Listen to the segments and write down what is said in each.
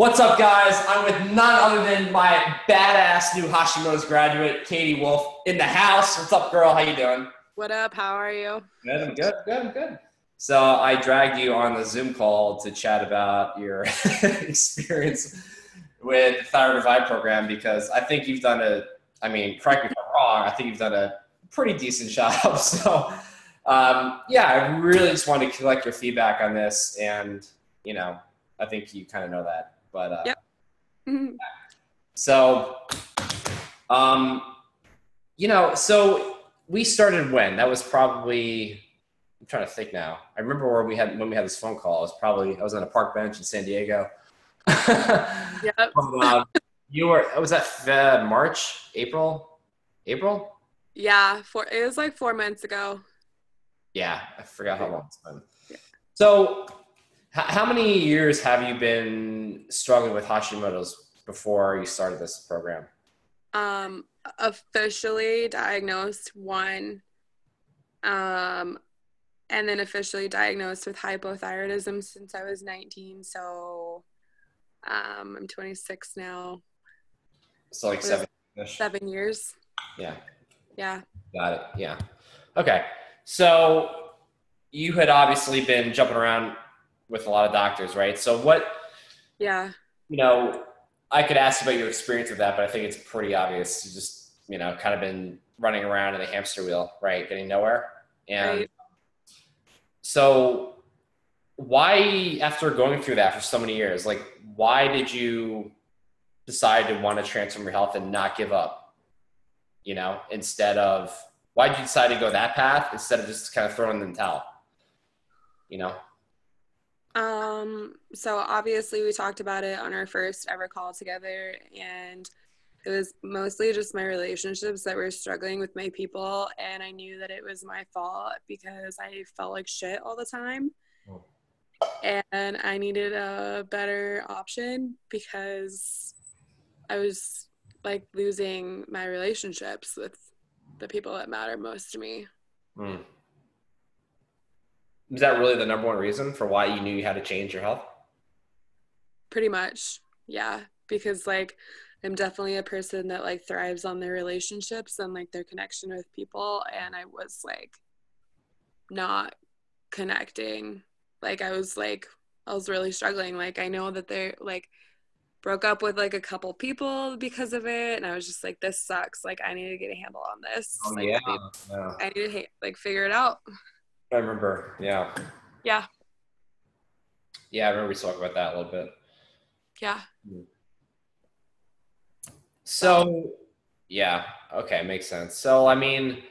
What's up, guys? I'm with none other than my badass new Hashimoto's graduate, Katie Wolf, in the house. What's up, girl? How you doing? What up? How are you? Good, I'm good, good, I'm good. So I dragged you on the Zoom call to chat about your experience with the Thyroid Vie program because I think you've done correct me if I'm wrong, I think you've done a pretty decent job. So, yeah, I really just wanted to collect your feedback on this, and, I think you kind of know that. But Yep. so, um, so we started when? That was probably, I'm trying to think now. I remember when we had this phone call. I was on a park bench in San Diego. Yep. Was that March, April? April? Yeah. It was like 4 months ago. Yeah, I forgot how long it's been. Yeah. So, how many years have you been struggling with Hashimoto's before you started this program? Officially diagnosed one, and then officially diagnosed with hypothyroidism since I was 19. So, I'm 26 now. So like 7-ish. 7 years. Yeah. Yeah. Got it. Yeah. Okay. So you had obviously been jumping around with a lot of doctors, right? So Yeah. I could ask about your experience with that, but I think it's pretty obvious. You just, kind of been running around in a hamster wheel, right? Getting nowhere. And Right. so why, after going through that for so many years, like why did you decide to want to transform your health and not give up? Why did you decide to go that path instead of just kind of throwing in the towel? So obviously we talked about it on our first ever call together, and it was mostly just my relationships that were struggling with my people, and I knew that it was my fault because I felt like shit all the time. Oh. And I needed a better option because I was like losing my relationships with the people that matter most to me. Mm. Is that really the number one reason for why you knew you had to change your health? Pretty much. Yeah. Because like I'm definitely a person that like thrives on their relationships and like their connection with people. And I was like not connecting. Like I was really struggling. Like I know that they like broke up with like a couple people because of it. And I was just like, this sucks. Like I need to get a handle on this. Oh, Like yeah. Yeah. I need to like figure it out. I remember. Yeah. Yeah. Yeah, I remember we talked about that a little bit. Yeah. So, yeah. Okay, makes sense. So, I mean,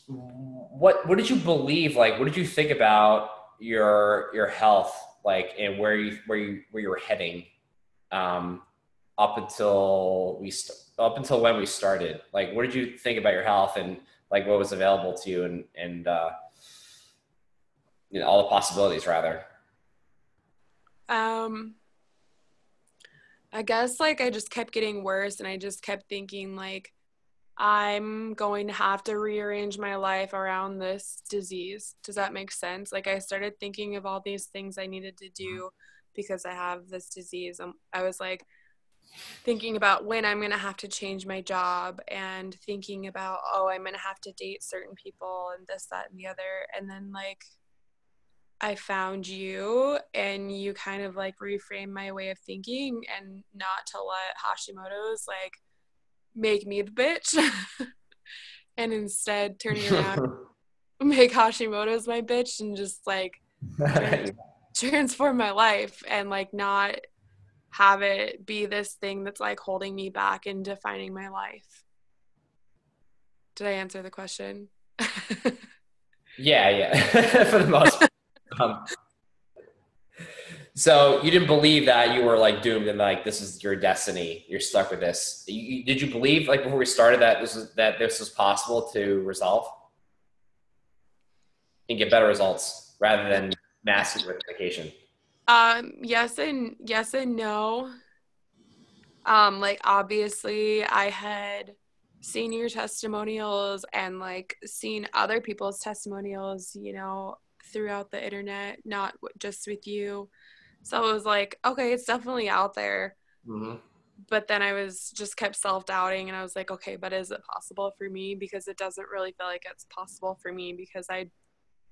what did you believe? Like, what did you think about your health, like, and where you were heading, um, up until when we started? Like, what did you think about your health and like what was available to you and all the possibilities rather? I guess like I just kept getting worse, and I just kept thinking like I'm going to have to rearrange my life around this disease. Does that make sense? Like I started thinking of all these things I needed to do because I have this disease. I was like thinking about when I'm going to have to change my job, and thinking about, oh, I'm going to have to date certain people and this, that, and the other. And then like I found you, and you kind of like reframed my way of thinking, and not to let Hashimoto's like make me the bitch and instead turning around, make Hashimoto's my bitch and just like transform my life and like not have it be this thing that's like holding me back and defining my life. Did I answer the question? Yeah. For the most part. So you didn't believe that you were like doomed and like this is your destiny. You're stuck with this. Did you believe like before we started that this was possible to resolve and get better results rather than massive medication? Yes and no. Like obviously I had seen your testimonials and like seen other people's testimonials, throughout the internet, not just with you. So it was like, okay, it's definitely out there. Mm-hmm. But then I was just kept self-doubting, and I was like, okay, but is it possible for me? Because it doesn't really feel like it's possible for me, because I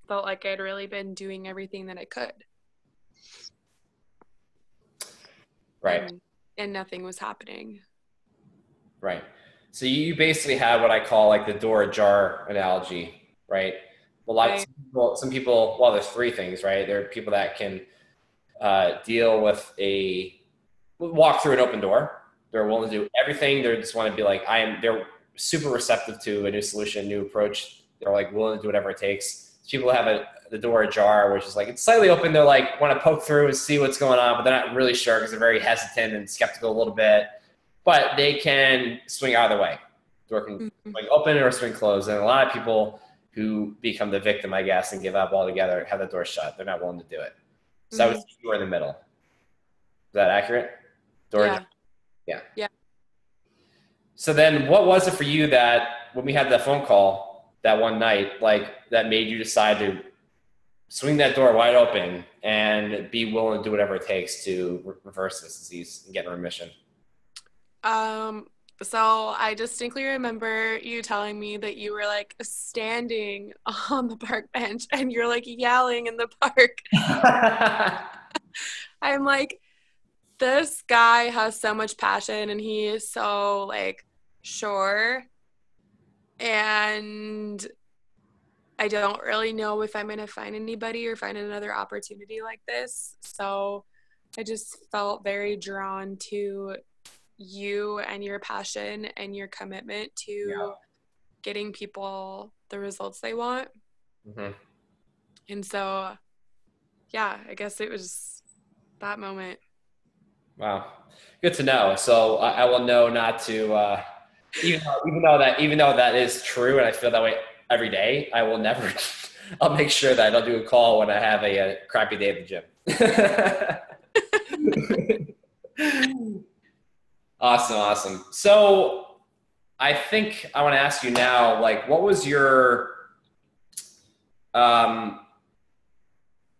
felt like I'd really been doing everything that I could. Right. And nothing was happening. Right. So you basically have what I call like the door ajar analogy, right? A lot Right. of some people, well, there's three things, right? There are people that can deal with walk through an open door. They're willing to do everything. They just want to be like, they're super receptive to a new solution, new approach. They're like willing to do whatever it takes. People have the door ajar, which is like, it's slightly open. They're like, want to poke through and see what's going on, but they're not really sure because they're very hesitant and skeptical a little bit. But they can swing either way. Door can swing open or swing closed. And a lot of people who become the victim, I guess, and give up altogether have the door shut. They're not willing to do it. So I would say you were in the middle. Is that accurate? Yeah. Yeah. So then what was it for you that when we had that phone call that one night, like that made you decide to swing that door wide open and be willing to do whatever it takes to reverse this disease and get in remission? So I distinctly remember you telling me that you were like standing on the park bench and you're like yelling in the park. I'm like, this guy has so much passion and he is so like sure. And I don't really know if I'm going to find anybody or find another opportunity like this. So I just felt very drawn to you and your passion and your commitment to getting people the results they want. Mm-hmm. And so, yeah, I guess it was that moment. Wow. Good to know. So I will know not to, even though that is true and I feel that way every day, I will never, I'll make sure that I don't do a call when I have a crappy day at the gym. Awesome. So I think I want to ask you now, like, what was your,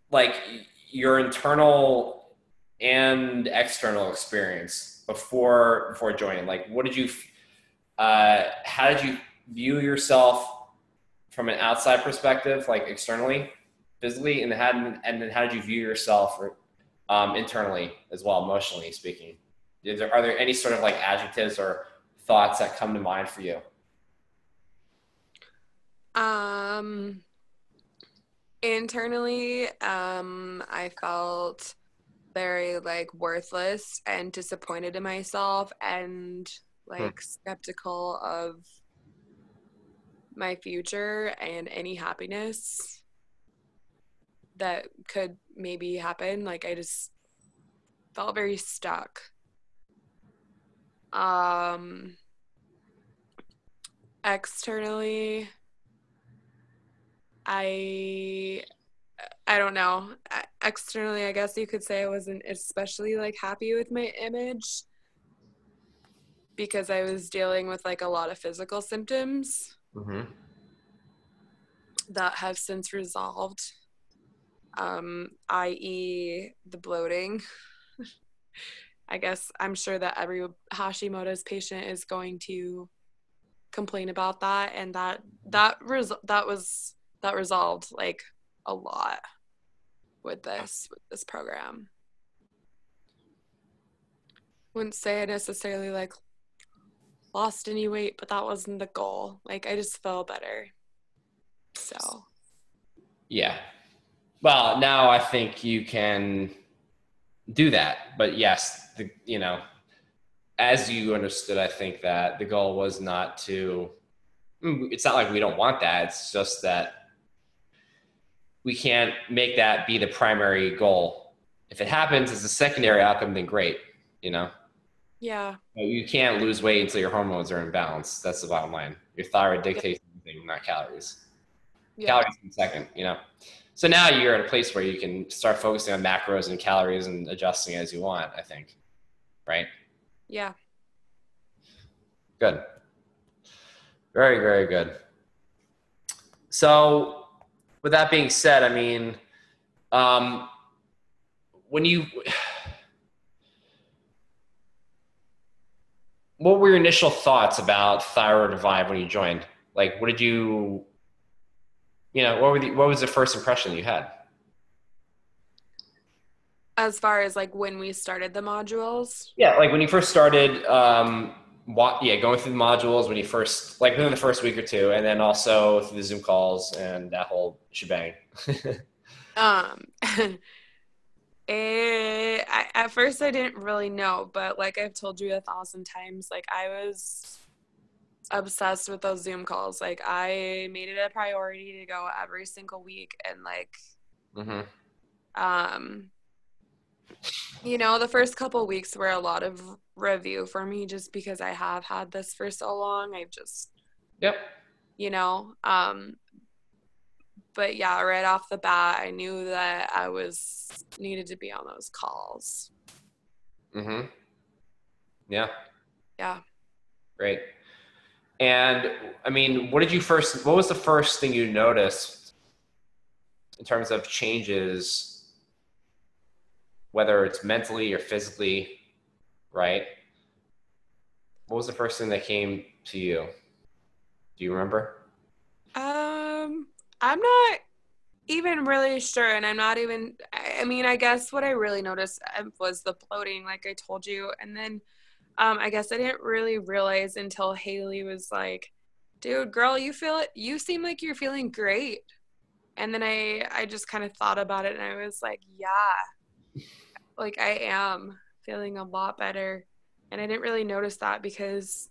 like your internal and external experience before joining? Like, what did you, how did you view yourself from an outside perspective, like externally, physically, and then how did you view yourself internally as well, emotionally speaking? Are there any sort of like adjectives or thoughts that come to mind for you? Internally, I felt very like worthless and disappointed in myself and like skeptical of my future and any happiness that could maybe happen. Like I just felt very stuck. Externally, I don't know. Externally, I guess you could say I wasn't especially like happy with my image because I was dealing with like a lot of physical symptoms that have since resolved, i.e. the bloating. I guess I'm sure that every Hashimoto's patient is going to complain about that, and that resolved like a lot with this program. Wouldn't say I necessarily like lost any weight, but that wasn't the goal. Like I just felt better. So Yeah. Well, now I think you can do that, but yes, as you understood, I think that the goal was not to, it's not like we don't want that. It's just that we can't make that be the primary goal. If it happens as a secondary outcome, then great, Yeah. You can't lose weight until your hormones are in balance. That's the bottom line. Your thyroid dictates everything, not calories. Yeah. Calories in second, So now you're at a place where you can start focusing on macros and calories and adjusting as you want, I think. Right? Yeah. Good. Very, very good. So with that being said, I mean, when you, what were your initial thoughts about Thyroid Vie when you joined? Like, what did you, what was the first impression you had? As far as like when we started the modules. Yeah, like when you first started, going through the modules when you first, like within the first week or two, and then also through the Zoom calls and that whole shebang. Um, at first I didn't really know, but like I've told you 1,000 times, like I was obsessed with those Zoom calls. Like I made it a priority to go every single week, and like, Mm-hmm. the first couple weeks were a lot of review for me just because I have had this for so long. I've just, Yep. you know, but yeah, right off the bat, I knew that I was needed to be on those calls. Mm-hmm. Yeah. Yeah. Great. And I mean, what was the first thing you noticed in terms of changes, whether it's mentally or physically, right? What was the first thing that came to you? Do you remember? I'm not even really sure, and I'm not even, I mean, I guess what I really noticed was the bloating, like I told you, and then I guess I didn't really realize until Haley was like, dude, girl, you seem like you're feeling great. And then I just kind of thought about it, and I was like, yeah, like I am feeling a lot better. And I didn't really notice that because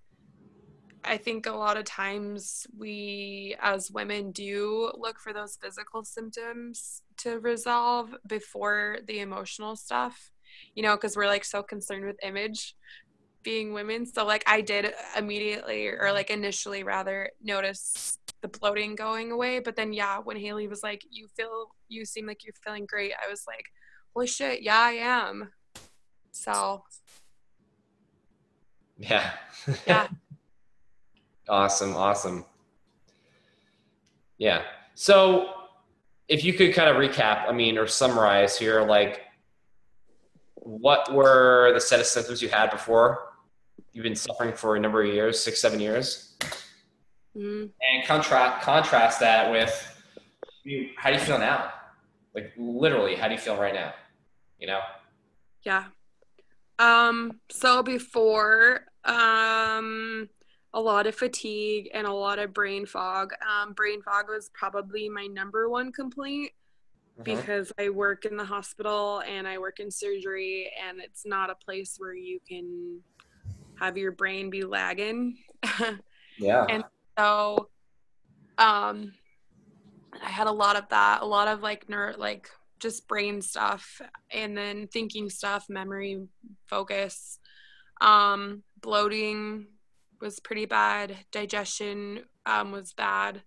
I think a lot of times we as women do look for those physical symptoms to resolve before the emotional stuff, because we're like so concerned with image being women. So like I did immediately, or like initially rather, notice the bloating going away. But then yeah, when Haley was like, you seem like you're feeling great, I was like, holy shit, yeah, I am. So Yeah. yeah. Awesome. Yeah. So if you could kind of recap, I mean, or summarize here, like what were the set of symptoms you had before? You've been suffering for a number of years, 6, 7 years. Mm-hmm. And contrast that with how do you feel now? Like literally, how do you feel right now? Yeah. So before, a lot of fatigue and a lot of brain fog. Brain fog was probably my number one complaint Mm-hmm. because I work in the hospital and I work in surgery, and it's not a place where you can have your brain be lagging. Yeah. And so, I had a lot of that, a lot of like just brain stuff, and then thinking stuff, memory, focus. Bloating was pretty bad. Digestion was bad.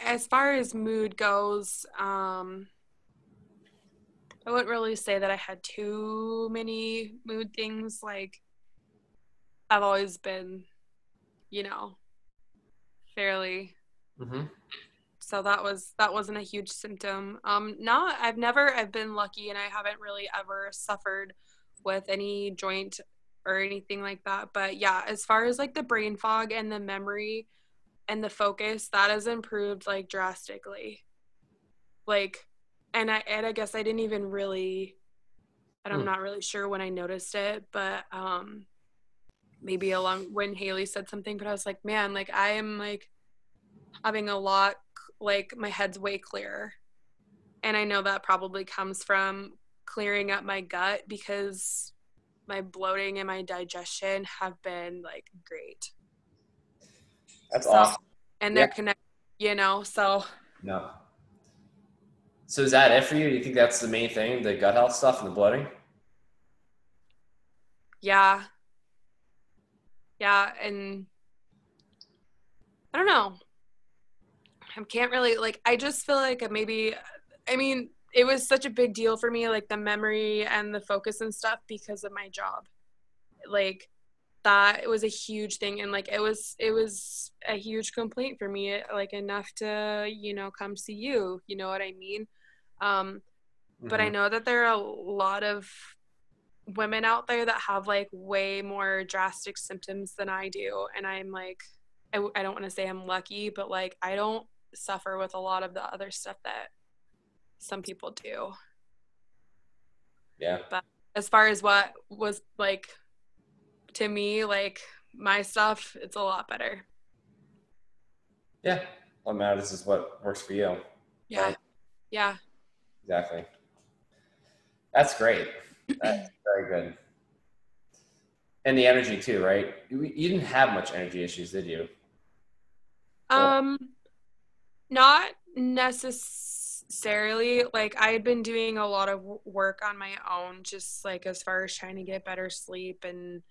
As far as mood goes, I wouldn't really say that I had too many mood things. Like I've always been, fairly. Mm-hmm. So that wasn't a huge symptom. I've been lucky, and I haven't really ever suffered with any joint or anything like that. But yeah, as far as like the brain fog and the memory and the focus, that has improved like drastically. Like, and I guess I didn't even really, and I'm not really sure when I noticed it, but maybe along when Haley said something, but I was like, man, like I am like having a lot, like my head's way clearer. And I know that probably comes from clearing up my gut because my bloating and my digestion have been like great. That's So, awesome. and they're connected, so. No. So is that it for you? Do you think that's the main thing, the gut health stuff and the bloating? Yeah. Yeah. And I don't know. I can't really, like, I just feel like it was such a big deal for me, like the memory and the focus and stuff because of my job. Like, that was a huge thing. And like, it was a huge complaint for me, like enough to, come see you, you know what I mean? But I know that there are a lot of women out there that have like way more drastic symptoms than I do. And I'm like, I don't want to say I'm lucky, but like, I don't suffer with a lot of the other stuff that some people do. Yeah. But as far as what was like, to me, like my stuff, it's a lot better. Yeah. What matters is what works for you. Yeah. Right? Yeah. Exactly. That's great. That's very good. And the energy too, right? You didn't have much energy issues, did you? Um, Not necessarily. Like I had been doing a lot of work on my own, just like as far as trying to get better sleep. And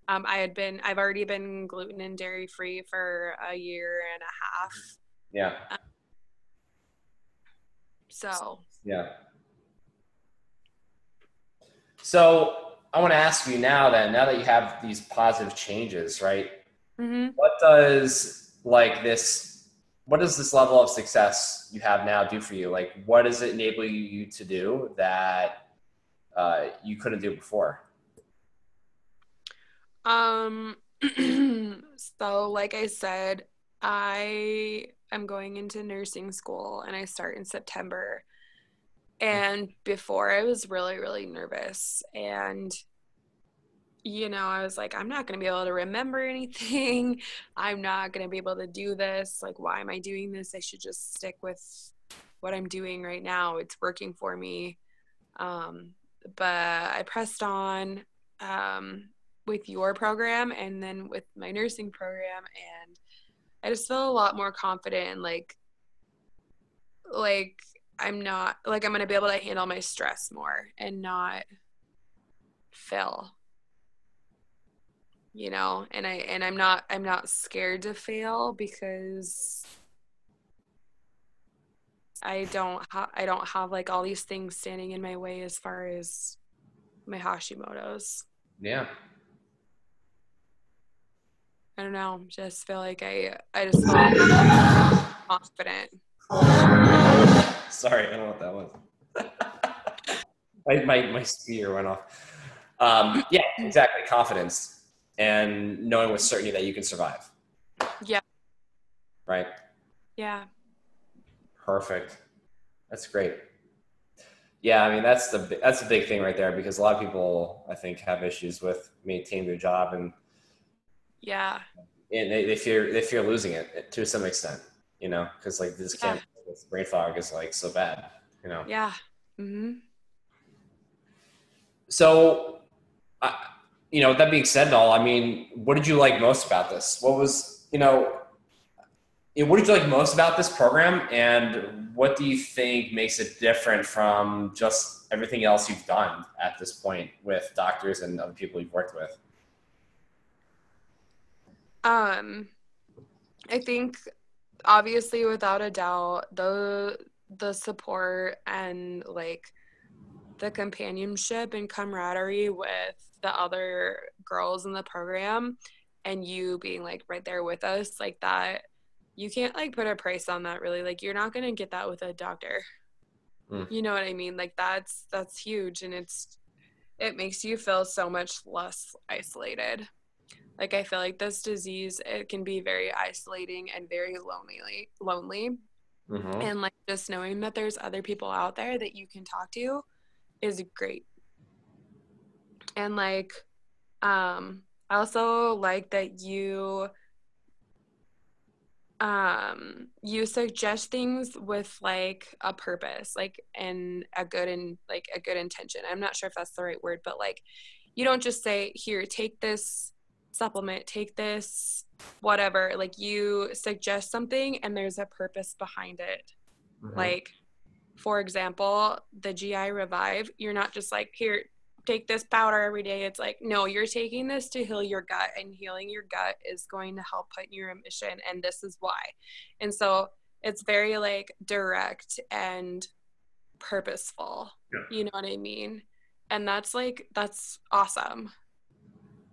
I've already been gluten and dairy free for a year and a half. Yeah. So Yeah. So I want to ask you now that you have these positive changes, right? mm-hmm. What does this level of success you have now do for you? Like, what does it enable you to do that you couldn't do before? So like I said, I am going into nursing school and I start in September. And before I was really, really nervous. And, I was like, I'm not going to be able to remember anything. I'm not going to be able to do this. Like, why am I doing this? I should just stick with what I'm doing right now. It's working for me. But I pressed on with your program and then with my nursing program. And I just feel a lot more confident and like I'm not like I'm gonna be able to handle my stress more and not fail, and I'm not scared to fail because I don't have like all these things standing in my way as far as my Hashimoto's. Yeah. I don't know, just feel like I just feel a lot more confident. Sorry, I don't know what that was. my speaker went off. Yeah, exactly. Confidence and knowing with certainty that you can survive. Yeah. Right. Yeah. Perfect. That's great. Yeah, I mean that's the big thing right there because a lot of people I think have issues with maintaining their job and Yeah. they fear losing it to some extent, because like this can't this brain fog is like so bad, Yeah. Mm-hmm. So, that being said, all I mean, what did you like most about this? What did you like most about this program, and what do you think makes it different from just everything else you've done at this point with doctors and other people you've worked with? I think obviously without a doubt the support and like the companionship and camaraderie with the other girls in the program and you being like right there with us, like that, you can't like put a price on that really. Like you're not going to get that with a doctor. You know what I mean? Like that's huge, and it makes you feel so much less isolated. Like I feel like this disease, it can be very isolating and very lonely. Mm-hmm. And like just knowing that there's other people out there that you can talk to is great. And like I also like that you suggest things with like a purpose, like and a good intention. I'm not sure if that's the right word, but like you don't just say, here, take this supplement, take this whatever. Like you suggest something and there's a purpose behind it. Mm-hmm. Like for example, the GI Revive, you're not just like, here, take this powder every day. It's like, no, you're taking this to heal your gut, and healing your gut is going to help put you in remission, and this is why. And so it's very like direct and purposeful. Yeah. You know what I mean? And that's awesome.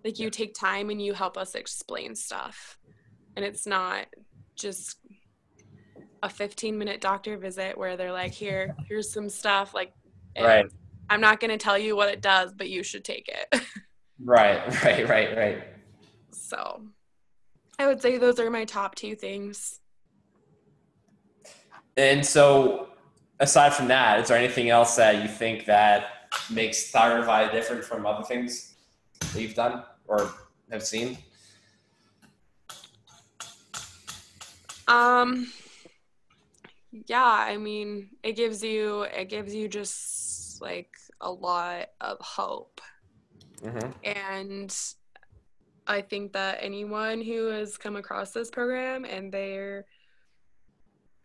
Like you take time and you help us explain stuff. And it's not just a 15-minute doctor visit where they're like, here's some stuff. Like, Right. I'm not going to tell you what it does, but you should take it. Right. So I would say those are my top two things. And so aside from that, is there anything else that you think that makes Thyroid Vie different from other things that you've done or have seen? Yeah, I mean, it gives you just like a lot of hope. Mm-hmm. And I think that anyone who has come across this program and they're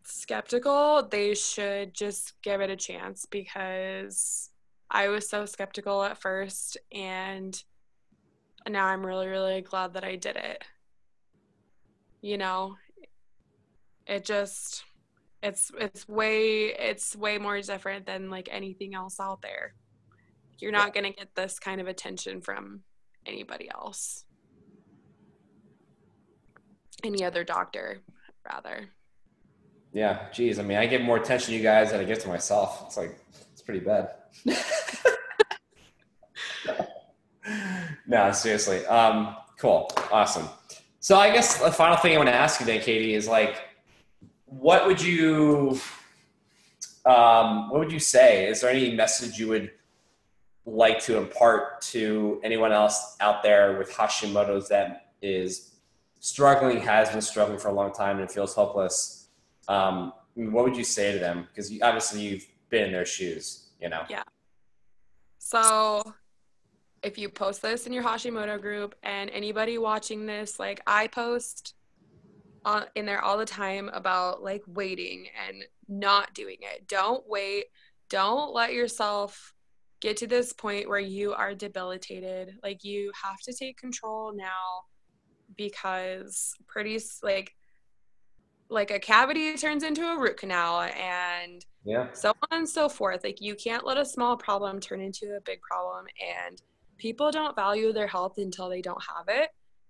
skeptical, they should just give it a chance, because I was so skeptical at first, and now I'm really, really glad that I did it. You know, it just it's way more different than like anything else out there. You're not going to get this kind of attention from anybody else. Any other doctor, rather. Yeah, geez. I mean, I give more attention to you guys than I give to myself. It's pretty bad. No, seriously. Cool. Awesome. So I guess the final thing I want to ask you then, Katie, is like, what would you say? Is there any message you would like to impart to anyone else out there with Hashimoto's that is struggling, has been struggling for a long time and feels hopeless? What would you say to them? Because obviously you've been in their shoes, you know? Yeah. So if you post this in your Hashimoto group, and anybody watching this, like I post in there all the time about like waiting and not doing it. Don't wait. Don't let yourself get to this point where you are debilitated. Like you have to take control now, because pretty like a cavity turns into a root canal, and so on and so forth. Like you can't let a small problem turn into a big problem, and people don't value their health until they don't have it.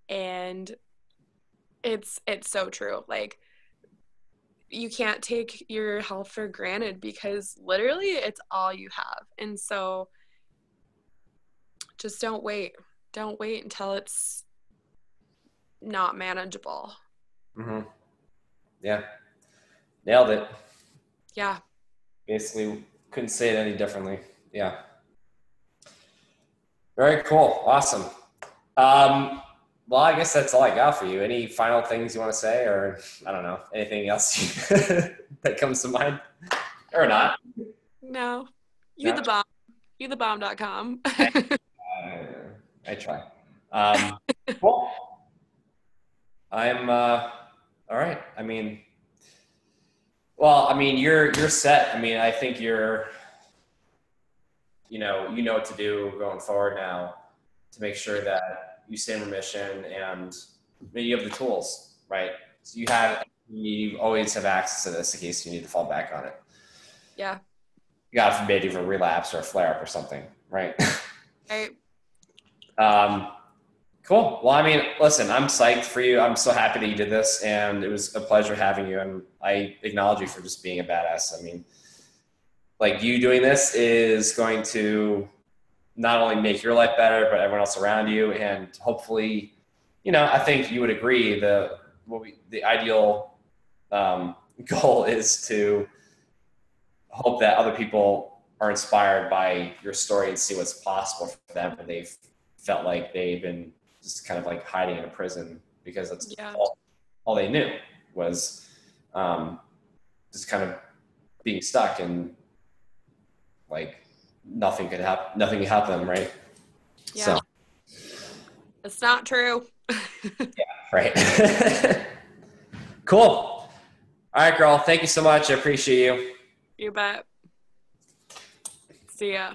And it's so true. Like you can't take your health for granted, because literally it's all you have. And so just don't wait until it's not manageable. Mm-hmm. Yeah. Nailed it. Yeah. Basically couldn't say it any differently. Yeah. Very cool. Awesome. Well, I guess that's all I got for you. Any final things you want to say, or I don't know, anything else that comes to mind, or not? No. You the bomb. YoutheBomb.com. I try. Cool. I'm all right. I mean, you're set. I mean, I think you're, you know what to do going forward now to make sure that you stay in remission, and you have the tools, right? So you always have access to this in case you need to fall back on it. Yeah. God forbid you have a relapse or a flare up or something, right? Right. Cool. Well, I mean, listen, I'm psyched for you. I'm so happy that you did this, and it was a pleasure having you. And I acknowledge you for just being a badass. I mean, like, you doing this is going to not only make your life better, but everyone else around you. And hopefully, I think you would agree the ideal goal is to hope that other people are inspired by your story and see what's possible for them. And they've felt like they've been just kind of like hiding in a prison because that's all they knew was just kind of being stuck, and like nothing could help them, right? Yeah. So. It's not true. Yeah, right. Cool. All right, girl. Thank you so much. I appreciate you. You bet. See ya.